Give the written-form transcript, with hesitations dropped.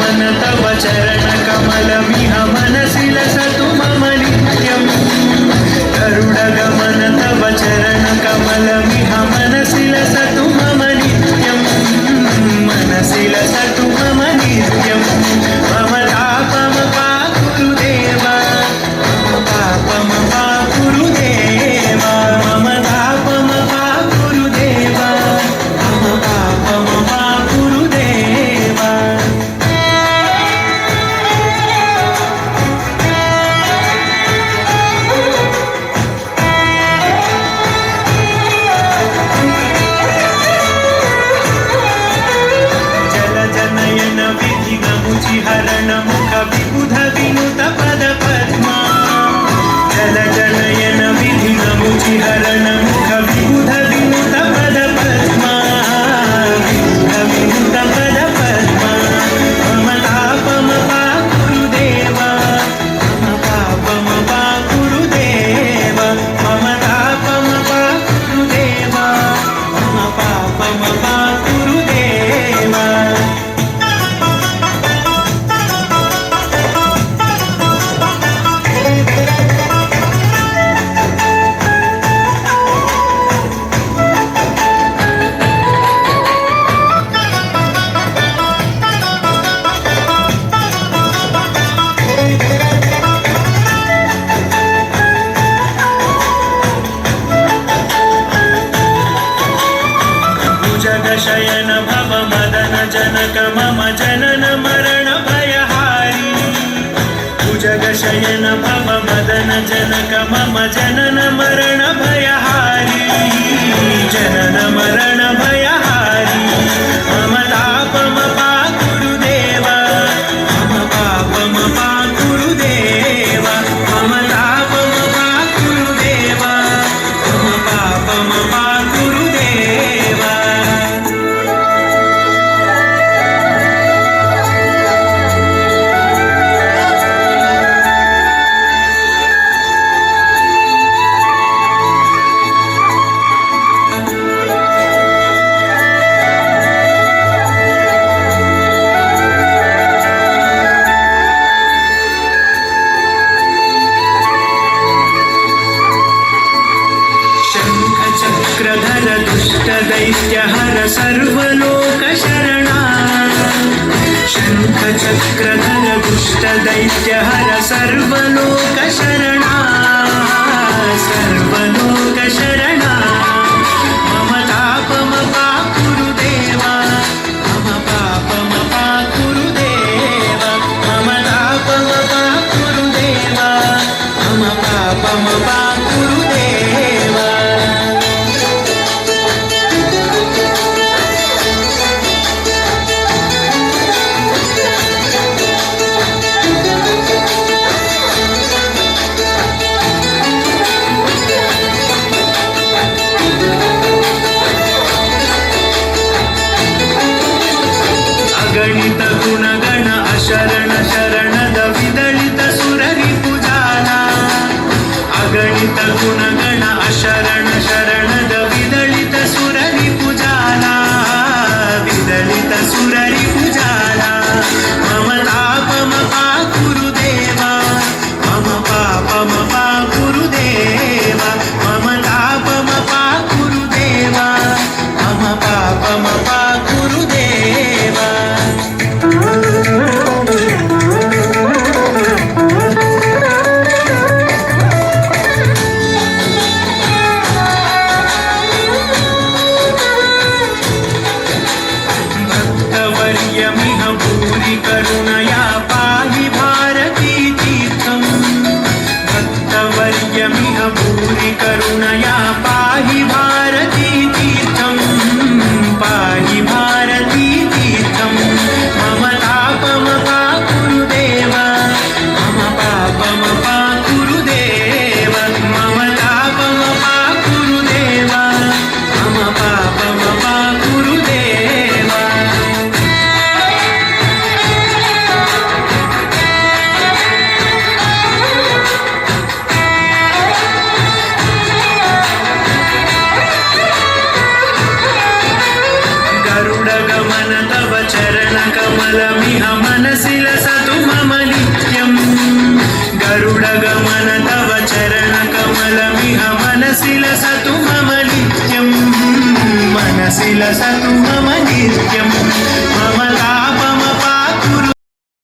गरुडगमन तव चरणकमलमिह मनसि लसतु मम नित्यम् गरुडगमन तव चरणकमलमिह मनसि लसतु मम नित्यम् मनसि लसतु मम नित्यम् मम तापम पाकुरुदेव मम पापम पाकुरुदेव मम तापम पाकुरुदेव मम पापम पाकुरुदेव जलजनयन विधिनमुचिहरण मुख विबुध विनुत पद पद्मा जलजनयन विधिनमुचिहरण मुख विबुध विनुत पद पद्मा विबुध विनुत पद पद्मा मम तापम पाकुरुदेव मम पापम पाकुरुदेव मम तापम पाकुरुदेव मम पापम पाकुरुदेव भुजगशयन भव मदन जनक मम जनन मरण भयहारी भुजगशयन भव मदन जनक मम जनन मरण भयहारी जनन मरण भयहारी मम तापम पाकुरुदेव मम पापम पाकुरुदेव मम तापम पाकुरुदेव मम पापम पाकुरुदेव शङ्खचक्रधर दुष्टदैत्यहर सर्वलोकशरणा शङ्खचक्रधर दुष्टदैत्यहर सर्वलोकशरणा सर्वलोकशरणा मम तापम पाकुरुदेव मम पापम पाकुरुदेव मम तापम पाकुरुदेव मम पापम पाकुरुदेव अगणित गुणगण अशरण शरणद विदलित सुररिपुजाला अगणित गुणगण अशरण शरणद विदलित सुररिपुजाला विदलित सुररिपुजाला मम तापम पाकुरुदेव मम पापम पाकुरुदेव मम तापम पाकुरुदेव मम पापम पाकुरुदेव भक्तवर्य सतुः